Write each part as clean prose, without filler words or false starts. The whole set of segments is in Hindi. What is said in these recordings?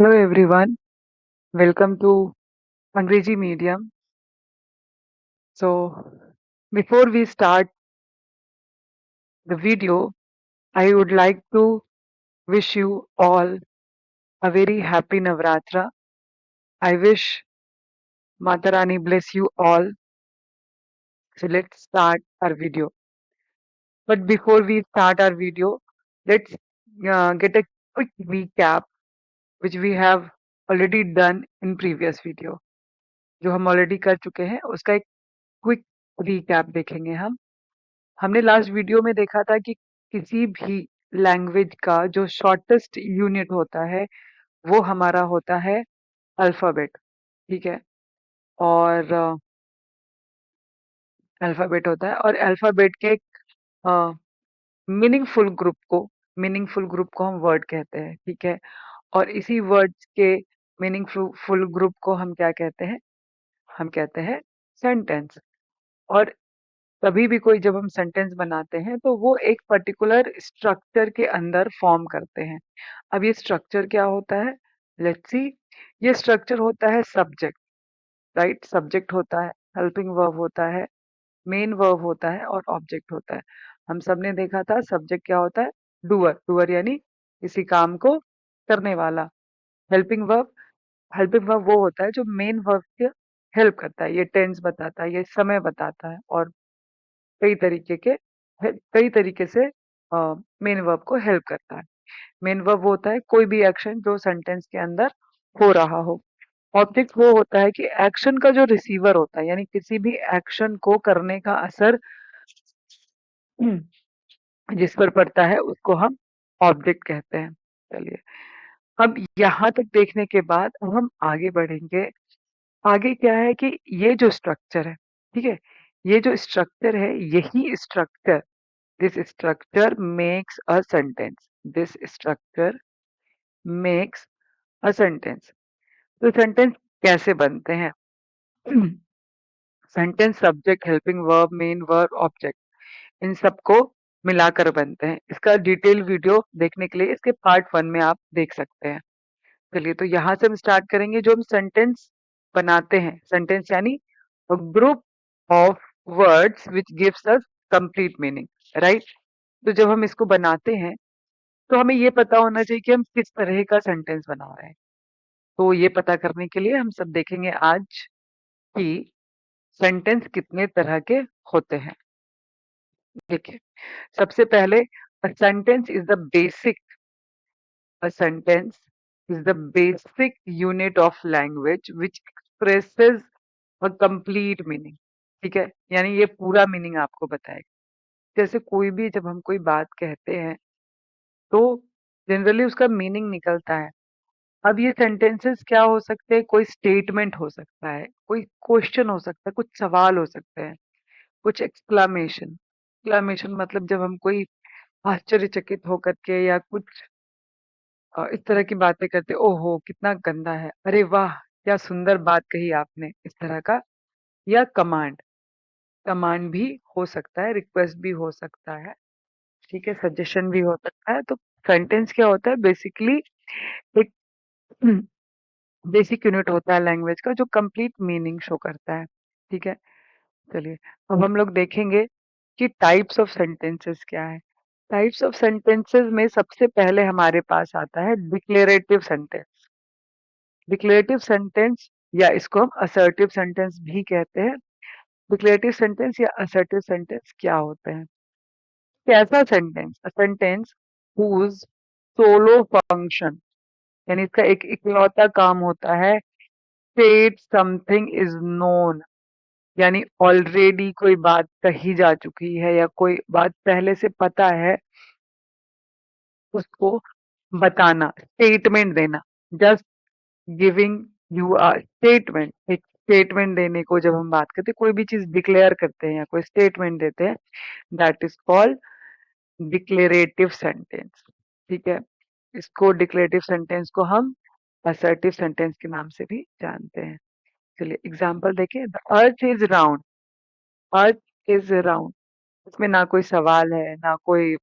Hello everyone, welcome to Angrezi Medium. So, before we start the video, I would like to wish you all a very happy Navratra. I wish Mata Rani bless you all. So, let's start our video. But before we start our video, let's get a quick recap which we have already done in previous video. जो हम ऑलरेडी कर चुके हैं उसका एक क्विक रिकैप देखेंगे हम। हमने लास्ट वीडियो में देखा था कि किसी भी लैंग्वेज का जो शॉर्टेस्ट यूनिट होता है वो हमारा होता है अल्फाबेट। ठीक है। और अल्फाबेट होता है और अल्फाबेट के मीनिंगफुल ग्रुप को हम वर्ड कहते हैं। ठीक है। और इसी वर्ड्स के मीनिंगफुल ग्रुप को हम क्या कहते हैं? हम कहते हैं सेंटेंस। और कभी भी कोई जब हम सेंटेंस बनाते हैं तो वो एक पर्टिकुलर स्ट्रक्चर के अंदर फॉर्म करते हैं। अब ये स्ट्रक्चर क्या होता है? Let's see. ये स्ट्रक्चर होता है सब्जेक्ट। राइट, सब्जेक्ट होता है, हेल्पिंग वर्ब होता है, मेन वर्ब होता है और ऑब्जेक्ट होता है। हम सब ने देखा था सब्जेक्ट क्या होता है? डूअर। डूअर यानी किसी काम को करने वाला। हेल्पिंग वर्ब, हेल्पिंग वर्ब वो होता है जो मेन वर्ब के हेल्प करता है। ये टेंस बताता है, ये समय बताता है और कई तरीके के कई तरीके से मेन वर्ब को हेल्प करता है। मेन वर्ब वो होता है कोई भी एक्शन जो सेंटेंस के अंदर हो रहा हो। ऑब्जेक्ट वो होता है कि एक्शन का जो रिसीवर होता है, यानी किसी भी एक्शन को करने का असर जिस पर पड़ता है उसको हम ऑब्जेक्ट कहते हैं। चलिए, अब यहाँ तक देखने के बाद अब हम आगे बढ़ेंगे। आगे क्या है कि ये जो स्ट्रक्चर है, ठीक है, ये जो स्ट्रक्चर है, यही structure, this structure makes a sentence. This structure makes a sentence. तो सेंटेंस कैसे बनते हैं? Sentence subject, helping verb, main verb, object, इन सबको मिलाकर बनते हैं। इसका डिटेल वीडियो देखने के लिए इसके पार्ट 1 में आप देख सकते हैं। चलिए, तो यहाँ से हम स्टार्ट करेंगे। जो हम सेंटेंस बनाते हैं, सेंटेंस यानी group of words which gives us complete meaning. Right. तो जब हम इसको बनाते हैं तो हमें ये पता होना चाहिए कि हम किस तरह का सेंटेंस बना रहे हैं। तो ये पता करने के लिए हम सब देखेंगे आज कि सेंटेंस कितने तरह के होते हैं। देखिए, सबसे पहले a sentence is the basic a sentence is the basic unit of language which expresses a complete meaning। ठीक है, यानी ये पूरा मीनिंग आपको बताएगा। जैसे कोई भी जब हम कोई बात कहते हैं तो जनरली उसका मीनिंग निकलता है। अब ये सेंटेंसेस क्या हो सकते हैं? कोई स्टेटमेंट हो सकता है, कोई क्वेश्चन हो सकता है, कुछ सवाल हो सकते हैं, कुछ एक्सक्लामेशन। एक्सक्लामेशन मतलब जब हम कोई आश्चर्यचकित होकर के या कुछ इस तरह की बातें करते, ओहो कितना गंदा है, अरे वाह क्या सुंदर बात कही आपने, इस तरह का। या कमांड, कमांड भी हो सकता है, रिक्वेस्ट भी हो सकता है, ठीक है, सजेशन भी हो सकता है। तो सेंटेंस क्या होता है? बेसिकली एक बेसिक यूनिट होता है लैंग्वेज का जो कंप्लीट मीनिंग शो करता है। ठीक है। चलिए, अब हम लोग देखेंगे कि टाइप्स ऑफ सेंटेंसेस क्या है। टाइप्स ऑफ सेंटेंसेस में सबसे पहले हमारे पास आता है डिक्लेरेटिव सेंटेंस। डिक्लेरेटिव सेंटेंस या इसको हम असर्टिव सेंटेंस भी कहते हैं। डिक्लेरेटिव सेंटेंस या असर्टिव सेंटेंस क्या होते हैं? कैसा sentence? A sentence whose solo function, यानी इसका एक इकलौता काम होता है स्टेट समथिंग इज नोन, यानी ऑलरेडी कोई बात कही जा चुकी है या कोई बात पहले से पता है उसको बताना, स्टेटमेंट देना। Just giving you a statement, एक स्टेटमेंट देने को जब हम बात करते हैं, कोई भी चीज डिक्लेयर करते हैं या कोई स्टेटमेंट देते हैं, that is called declarative sentence. ठीक है। इसको डिक्लेरेटिव सेंटेंस को हम असर्टिव सेंटेंस के नाम से भी जानते हैं। चलिए एग्जाम्पल देखें। The earth is round. Earth is round, इसमें ना कोई सवाल है ना कोई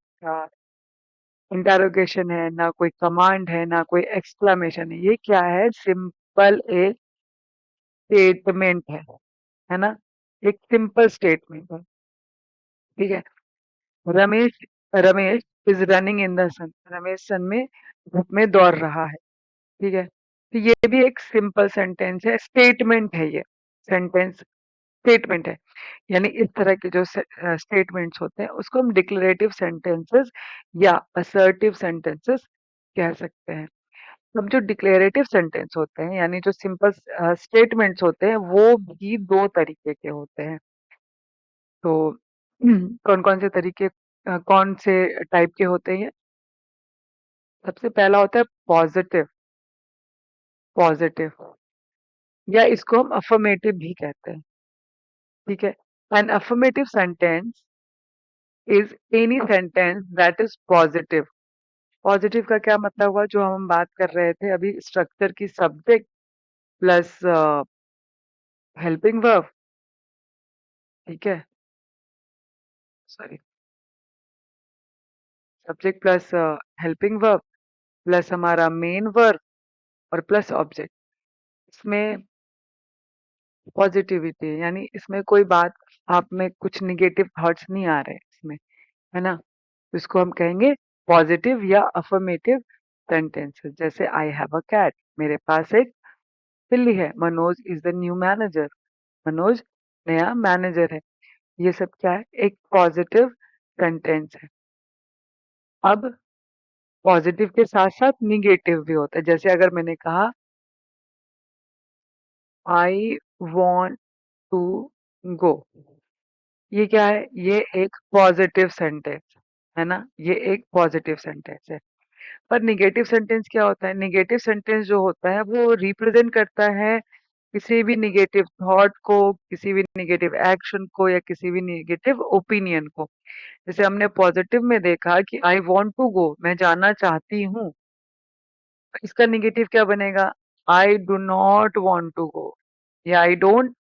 इंटेरोगेशन है, ना कोई कमांड है, ना कोई एक्सक्लेमेशन है। ये क्या है? सिंपल एक स्टेटमेंट है ना? एक सिंपल स्टेटमेंट है। ठीक है। Ramesh Ramesh is running in the sun. Ramesh sun में धूप में दौड़ रहा है। ठीक है। तो ये भी एक सिंपल सेंटेंस है, स्टेटमेंट है ये। सेंटेंस स्टेटमेंट है। यानी इस तरह के जो स्टेटमेंट्स होते हैं उसको हम डिक्लेरेटिव सेंटेंसेस या असर्टिव सेंटेंसेस कह सकते हैं। अब जो डिक्लेरेटिव सेंटेंस होते हैं यानी जो सिंपल स्टेटमेंट्स होते हैं वो भी दो तरीके के होते हैं। तो कौन कौन से तरीके कौन से टाइप के होते हैं ये? सबसे पहला होता है पॉजिटिव। पॉजिटिव या इसको हम अफर्मेटिव भी कहते हैं। ठीक है। An affirmative sentence is any sentence that is positive. Positive का क्या मतलब हुआ? जो हम बात कर रहे थे अभी, स्ट्रक्चर की सब्जेक्ट प्लस हेल्पिंग वर्ब। ठीक है। Sorry, subject plus helping verb plus हमारा मेन वर्ब और प्लस ऑब्जेक्ट। इसमें पॉजिटिविटी यानी इसमें कोई बात, आप में कुछ निगेटिव थॉट्स नहीं आ रहे इसमें, है ना? तो इसको हम कहेंगे पॉजिटिव या अफर्मेटिव सेंटेंसेस। जैसे आई हैव अ कैट, मेरे पास एक बिल्ली है। Manoj is the new manager, Manoj नया मैनेजर है। ये सब क्या है? एक पॉजिटिव सेंटेंस है। अब पॉजिटिव के साथ साथ निगेटिव भी होता है। जैसे अगर मैंने कहा आई वॉन्ट टू गो, ये क्या है? ये एक पॉजिटिव सेंटेंस है ना? ये एक पॉजिटिव सेंटेंस है। पर निगेटिव सेंटेंस क्या होता है? निगेटिव सेंटेंस जो होता है वो रिप्रेजेंट करता है किसी भी निगेटिव थॉट को, किसी भी निगेटिव एक्शन को या किसी भी निगेटिव ओपिनियन को। जैसे हमने पॉजिटिव में देखा कि आई वॉन्ट टू गो, मैं जाना चाहती हूँ। इसका निगेटिव क्या बनेगा? I do not want to go या I don't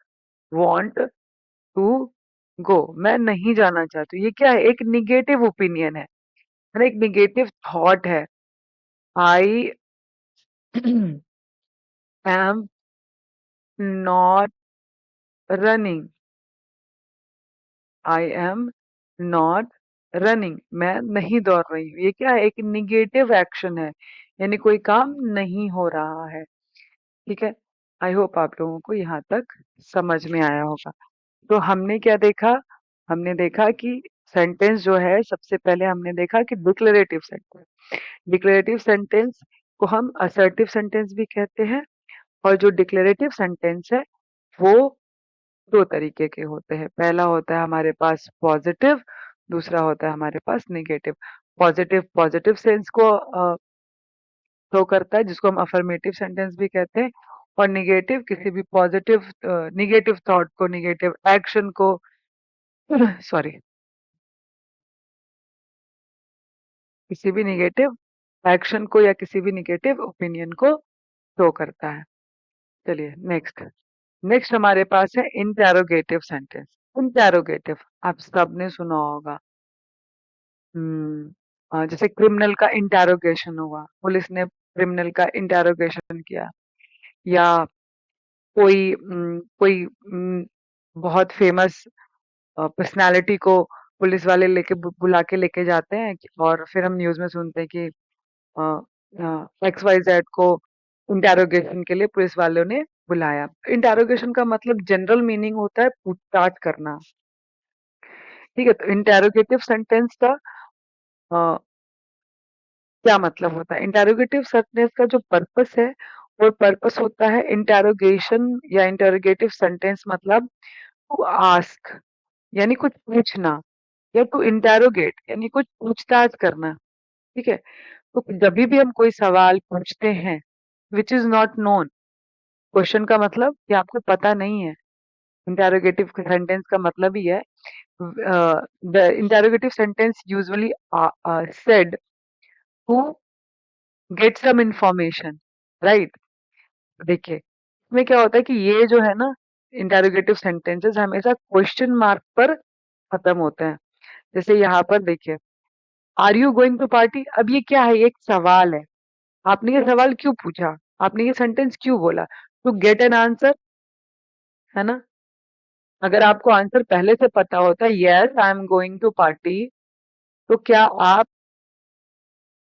want to go, मैं नहीं जाना चाहती हूँ। ये क्या है? एक निगेटिव ओपिनियन है ना? एक निगेटिव थॉट है। I am not running, I am not running, मैं नहीं दौड़ रही हूँ। ये क्या है? एक निगेटिव एक्शन है, यानी कोई काम नहीं हो रहा है। ठीक है। आई होप आप लोगों को यहाँ तक समझ में आया होगा। तो हमने क्या देखा? हमने देखा कि सेंटेंस जो है, सबसे पहले हमने देखा कि डिक्लेरेटिव सेंटेंस, डिक्लेरेटिव सेंटेंस को हम असर्टिव सेंटेंस भी कहते हैं। और जो डिक्लेरेटिव सेंटेंस है वो दो तरीके के होते हैं। पहला होता है हमारे पास पॉजिटिव, दूसरा होता है हमारे पास निगेटिव। पॉजिटिव पॉजिटिव सेंस को शो करता है, जिसको हम अफर्मेटिव सेंटेंस भी कहते हैं। और निगेटिव किसी भी पॉजिटिव निगेटिव थॉट को, निगेटिव एक्शन को सॉरी, किसी भी निगेटिव एक्शन को या किसी भी निगेटिव ओपिनियन को शो करता है। चलिए नेक्स्ट। नेक्स्ट हमारे पास है इंटेरोगेटिव सेंटेंस। इंटेरोगेटिव आप सबने सुना होगा। जैसे क्रिमिनल का इंटेरोगेशन हुआ, पुलिस ने क्रिमिनल का इंटेरोगेशन किया। या कोई बहुत फेमस पर्सनालिटी को पुलिस वाले बुला के लेके जाते हैं और फिर हम न्यूज में सुनते हैं कि एक्स वाई जेड को इंटेरोगेशन के लिए पुलिस वालों ने बुलाया। इंटेरोगेशन का मतलब जनरल मीनिंग होता है पूछताछ करना। ठीक है। तो इंटेरोगेटिव सेंटेंस का अ, क्या मतलब होता है? इंटेरोगेटिव सेंटेंस का जो पर्पस है वो पर्पस होता है इंटेरोगेशन या इंटेरोगेटिव सेंटेंस मतलब टू आस्क यानी कुछ पूछना, या टू इंटेरोगेट यानी कुछ पूछताछ करना। ठीक है। तो जब भी हम कोई सवाल पूछते हैं which is not known, question का मतलब कि आपको पता नहीं है। इंटेरोगेटिव सेंटेंस का मतलब ही है the interrogative sentence usually said to get some information, right? देखिए इसमें क्या होता है कि ये जो है ना, इंटेरोगेटिव सेंटेंसेस हमेशा क्वेश्चन मार्क पर खत्म होते हैं। जैसे यहाँ पर देखिए, are you going to party? अब ये क्या है? ये एक सवाल है। आपने ये सवाल क्यों पूछा? आपने ये सेंटेंस क्यों बोला? टू गेट एन आंसर, है ना? अगर आपको आंसर पहले से पता होता, yes I am going to party, तो क्या आप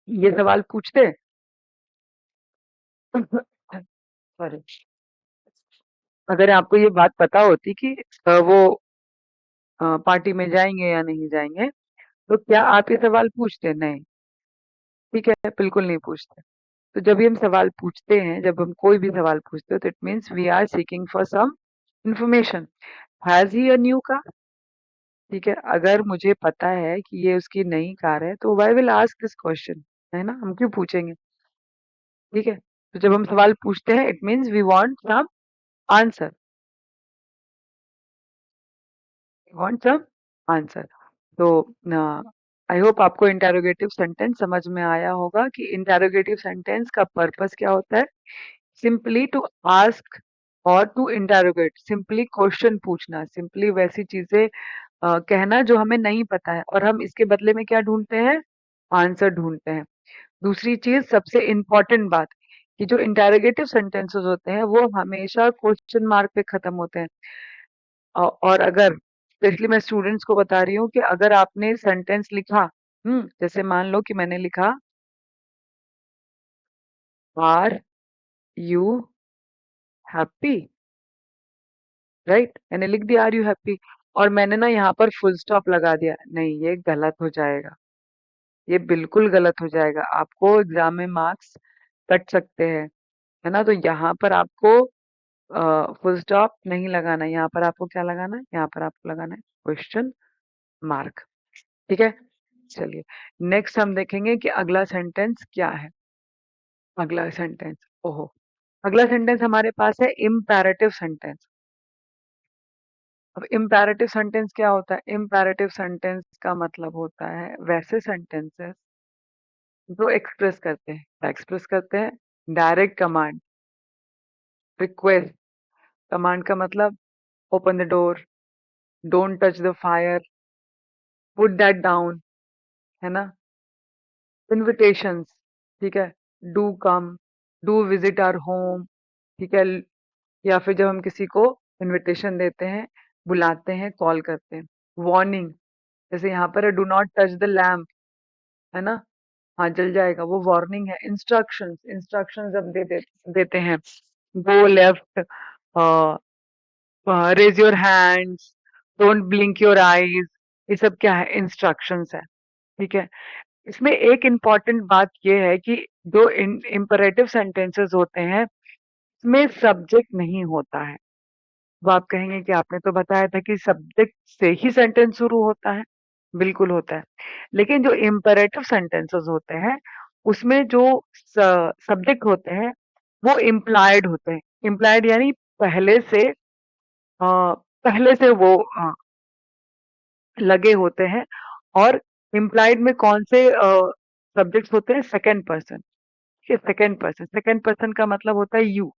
ये सवाल पूछते? सॉरी। अगर आपको ये बात पता होती कि वो पार्टी में जाएंगे या नहीं जाएंगे, तो क्या आप ये सवाल पूछते? नहीं। ठीक है, बिल्कुल नहीं पूछते। तो जब भी हम सवाल पूछते हैं, जब हम कोई भी सवाल पूछते हो, तो it means we are seeking for some information. Has he a new car? ठीक है, अगर मुझे पता है कि ये उसकी नई कार है, तो why will ask this question, है ना? हम क्यों पूछेंगे? ठीक है, तो जब हम सवाल पूछते हैं, it means we want some answer, want some answer. तो आई होप आपको इंटेरोगेटिव सेंटेंस समझ में आया होगा कि इंटेरोगेटिव सेंटेंस का पर्पस क्या होता है। सिंपली टू आस्क और टू इंटेरोगेट, सिंपली क्वेश्चन पूछना, सिंपली वैसी चीजें कहना जो हमें नहीं पता है, और हम इसके बदले में क्या ढूंढते हैं? आंसर ढूंढते हैं। दूसरी चीज, सबसे इम्पोर्टेंट बात, कि जो इंटेरोगेटिव सेंटेंसेस होते हैं वो हमेशा क्वेश्चन मार्क पे खत्म होते हैं। और अगर, स्पेशली मैं स्टूडेंट्स को बता रही हूँ कि अगर आपने सेंटेंस लिखा, जैसे मान लो कि मैंने लिखा आर यू हैप्पी, राइट? मैंने लिख दिया आर यू हैप्पी, और मैंने ना यहाँ पर फुल स्टॉप लगा दिया, नहीं, ये गलत हो जाएगा। ये बिल्कुल गलत हो जाएगा, आपको एग्जाम में मार्क्स कट सकते हैं, है ना? तो यहाँ पर आपको फुल स्टॉप नहीं लगाना, यहाँ पर आपको क्या लगाना है? यहाँ पर आपको लगाना है क्वेश्चन मार्क। ठीक है, चलिए नेक्स्ट हम देखेंगे कि अगला सेंटेंस क्या है। अगला सेंटेंस, ओहो, अगला सेंटेंस हमारे पास है इम्पेरेटिव सेंटेंस। अब इम्पेरेटिव सेंटेंस क्या होता है? इम्पेरेटिव सेंटेंस का मतलब होता है वैसे सेंटेंसेस जो एक्सप्रेस करते हैं, क्या एक्सप्रेस करते हैं? Direct command, request. कमांड का मतलब open the door, don't touch the fire, put that down, है ना? इनविटेशंस, ठीक है, do come, do visit our home, ठीक है, या फिर जब हम किसी को इनविटेशन देते हैं, बुलाते हैं, कॉल करते हैं। वार्निंग, जैसे यहाँ पर do not touch the lamp, है ना? हाँ, जल जाएगा, वो वार्निंग है। इंस्ट्रक्शंस, इंस्ट्रक्शंस जब देते हैं, go left, raise your hands, don't blink your eyes, ये सब क्या है? इंस्ट्रक्शंस है। ठीक है, इसमें एक इम्पॉर्टेंट बात ये है कि जो इम्परेटिव सेंटेंसेस होते हैं, इसमें सब्जेक्ट नहीं होता है। वो आप कहेंगे कि आपने तो बताया था कि सब्जेक्ट से ही सेंटेंस शुरू होता है। बिल्कुल होता है, लेकिन जो इम्परेटिव सेंटेंसेस होते हैं, उसमें जो सब्जेक्ट होते हैं वो इम्प्लाइड होते हैं। इम्प्लाइड यानी पहले से पहले से वो लगे होते हैं। और इम्प्लाइड में कौन से सब्जेक्ट्स होते हैं? Second person. Second person, second person का मतलब होता है you.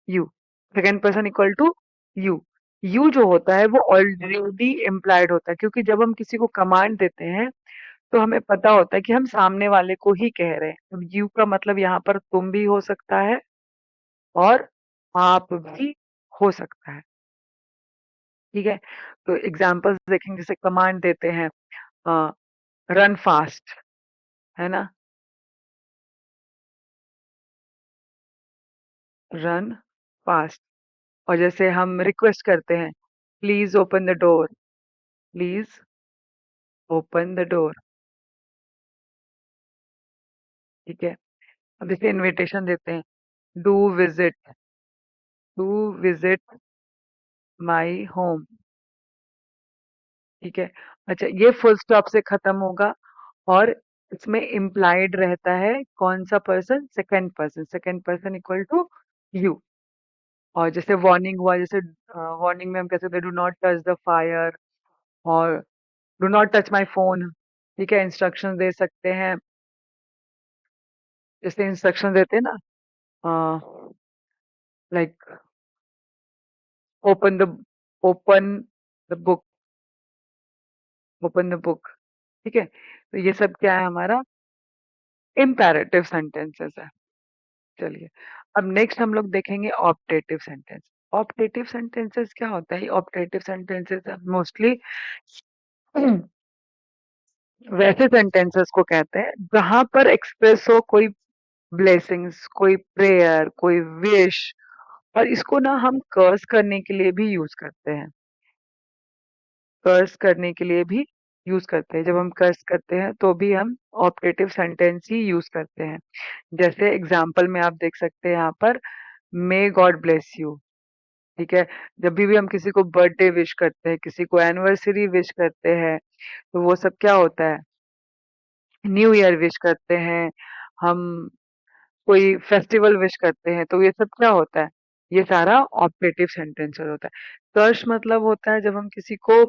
You, second person equal to you. You जो होता है वो ऑलरेडी इम्प्लाइड होता है, क्योंकि जब हम किसी को कमांड देते हैं, तो हमें पता होता है कि हम सामने वाले को ही कह रहे हैं। अब यू का मतलब यहाँ पर तुम भी हो सकता है, और आप भी हो सकता है। ठीक है, तो एग्जाम्पल्स देखेंगे, जैसे कमांड देते हैं, रन फास्ट, है ना? Run fast. और जैसे हम रिक्वेस्ट करते हैं, please open the door, please open the door. ठीक है, अब जैसे इनविटेशन देते हैं, do visit, do visit my home. ठीक है, अच्छा, ये फुल स्टॉप से खत्म होगा, और इसमें इम्प्लाइड रहता है कौन सा person? Second person, second person equal to you. और जैसे वार्निंग हुआ, जैसे वार्निंग में हम कह सकते हैं do not touch the fire, और do not touch my phone. ठीक है, इंस्ट्रक्शन दे सकते हैं, जैसे इंस्ट्रक्शन देते हैं ना, like open the, open the book, open the book. ठीक है, तो ये सब क्या है हमारा इम्पेरेटिव सेंटेंसेस है। चलिए, अब नेक्स्ट हम लोग देखेंगे ऑप्टेटिव सेंटेंस। ऑप्टेटिव सेंटेंसेस क्या होता है? ऑप्टेटिव सेंटेंसेस मोस्टली वैसे सेंटेंसेस को कहते हैं जहां पर एक्सप्रेस हो कोई ब्लेसिंग्स, कोई प्रेयर, कोई विश, और इसको ना हम कर्स करने के लिए भी यूज करते हैं। कर्स करने के लिए भी यूज करते हैं। जब हम कर्स करते हैं तो भी हम ऑप्टेटिव सेंटेंस ही यूज करते हैं। जैसे एग्जाम्पल में आप देख सकते हैं यहाँ पर, मे गॉड ब्लेस यू। ठीक है, जब भी हम किसी को बर्थडे विश करते हैं, किसी को एनिवर्सरी विश करते हैं, तो वो सब क्या होता है, न्यू ईयर विश करते हैं, हम कोई फेस्टिवल विश करते हैं, तो ये सब क्या होता है, ये सारा ऑप्टेटिव सेंटेंस होता है। कर्स मतलब होता है जब हम किसी को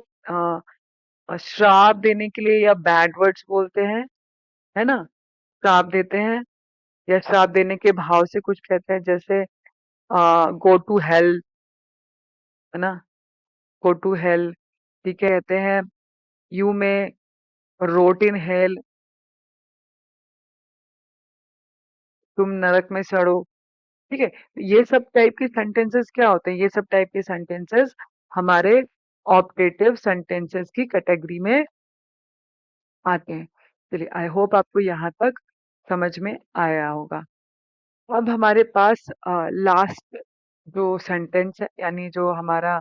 श्राप देने के लिए या बैड वर्ड्स बोलते हैं, है ना, श्राप देते हैं या श्राप देने के भाव से कुछ कहते हैं, जैसे गो टू हेल, है ना, गो टू हेल। ठीक है, कहते हैं यू में रोट इन हेल, तुम नरक में सड़ो। ठीक है, ये सब टाइप के सेंटेंसेस क्या होते हैं, ये सब टाइप के सेंटेंसेस हमारे ऑप्टेटिव सेंटेंसेस की कैटेगरी में आते हैं। चलिए, आई होप आपको यहाँ तक समझ में आया होगा। अब हमारे पास लास्ट जो सेंटेंस है, यानी जो हमारा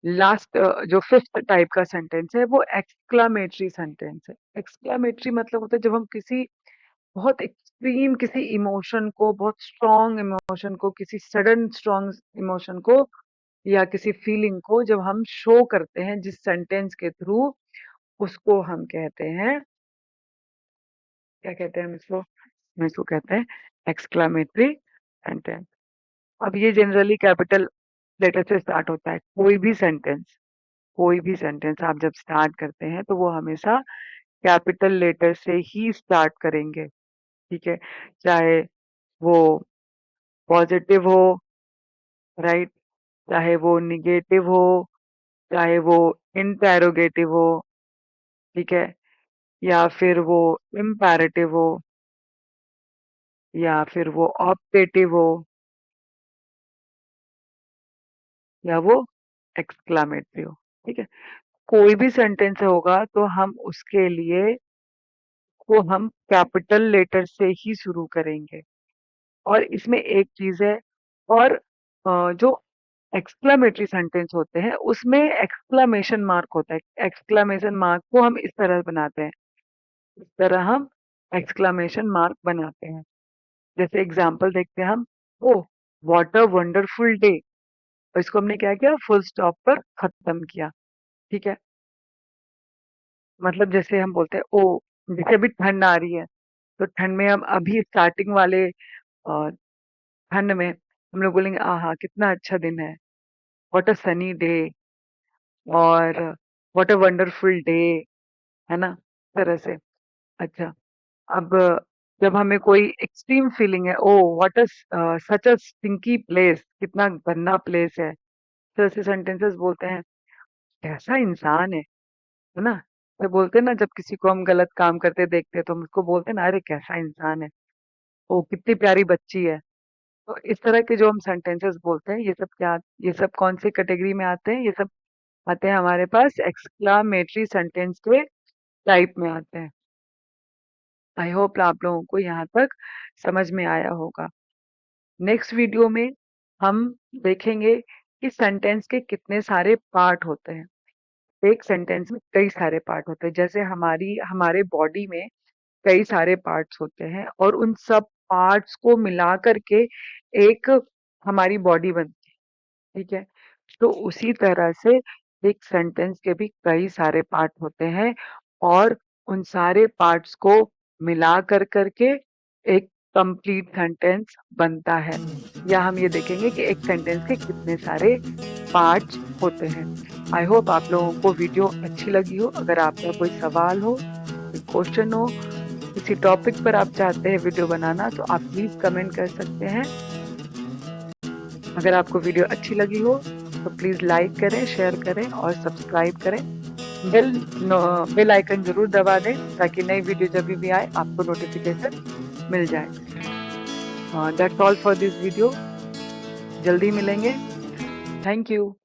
लास्ट जो फिफ्थ टाइप का सेंटेंस है, वो एक्सक्लामेटरी सेंटेंस है। एक्सक्लामेटरी मतलब होता है जब हम किसी बहुत एक्सट्रीम किसी इमोशन को, बहुत स्ट्रॉन्ग इमोशन को, किसी सडन स्ट्रॉन्ग इमोशन को या किसी फीलिंग को जब हम शो करते हैं जिस सेंटेंस के थ्रू, उसको हम कहते हैं, क्या कहते हैं हम इसको, हम इसको कहते हैं एक्सक्लामेटरी सेंटेंस। अब ये जनरली कैपिटल लेटर से स्टार्ट होता है। कोई भी सेंटेंस आप जब स्टार्ट करते हैं तो वो हमेशा कैपिटल लेटर से ही स्टार्ट करेंगे। ठीक है, चाहे वो पॉजिटिव हो, राइट, चाहे वो निगेटिव हो, चाहे वो इंटेरोगेटिव हो, ठीक है, या फिर वो इम्पेरेटिव हो, या फिर वो ऑप्टेटिव हो, या वो एक्सक्लामेटरी हो। ठीक है, कोई भी सेंटेंस होगा तो हम उसके लिए को हम कैपिटल लेटर से ही शुरू करेंगे। और इसमें एक चीज है, और जो एक्सक्लामेटरी सेंटेंस होते हैं उसमें एक्सक्लामेशन मार्क होता है। एक्सक्लामेशन मार्क को हम इस तरह बनाते हैं, इस तरह हम एक्सक्लामेशन मार्क बनाते हैं। जैसे एग्जांपल देखते हैं हम, oh what a wonderful day, और इसको हमने क्या किया, फुल स्टॉप पर खत्म किया। ठीक है, मतलब जैसे हम बोलते हैं, ओ जैसे अभी ठंड आ रही है, तो ठंड में हम अभी स्टार्टिंग वाले ठंड में हम लोग बोलेंगे, आहा कितना अच्छा दिन है, व्हाट अ सनी डे, और व्हाट अ वंडरफुल डे, है ना, इस तरह से। अच्छा, अब जब हमें कोई एक्सट्रीम फीलिंग है, oh what a such a stinky place, कितना गंदा प्लेस है, इस तरह से सेंटेंसेस बोलते हैं। कैसा इंसान है ना, तो बोलते हैं ना, जब किसी को हम गलत काम करते देखते हैं तो हम उसको बोलते हैं ना, अरे कैसा इंसान है, ओ कितनी प्यारी बच्ची है। तो इस तरह के जो हम सेंटेंसेस बोलते हैं, ये सब क्या, ये सब कौन सी कैटेगरी में आते हैं, ये सब आते हैं हमारे पास एक्सक्लामेटरी सेंटेंस के टाइप में आते हैं। आई होप आप लोगों को यहाँ तक समझ में आया होगा। नेक्स्ट वीडियो में हम देखेंगे कि सेंटेंस के कितने सारे पार्ट होते हैं। एक सेंटेंस में कई सारे पार्ट होते हैं, जैसे हमारे बॉडी में कई सारे पार्ट्स होते हैं, और उन सब पार्ट्स को मिला करके एक हमारी बॉडी बनती है। ठीक है, तो उसी तरह से एक सेंटेंस के भी कई सारे पार्ट होते हैं, और उन सारे पार्ट्स को मिला कर करके एक कंप्लीट सेंटेंस बनता है। या हम ये देखेंगे कि एक सेंटेंस के कितने सारे पार्ट्स होते हैं। आई होप आप लोगों को वीडियो अच्छी लगी हो। अगर आपका कोई सवाल हो, कोई क्वेश्चन हो, किसी टॉपिक पर आप चाहते हैं वीडियो बनाना, तो आप प्लीज कमेंट कर सकते हैं। अगर आपको वीडियो अच्छी लगी हो तो प्लीज लाइक करें, शेयर करें और सब्सक्राइब करें। बेल बेल आइकन जरूर दबा दें ताकि नई वीडियो जब भी आए आपको नोटिफिकेशन मिल जाए। That's all for this video. जल्दी मिलेंगे। Thank you.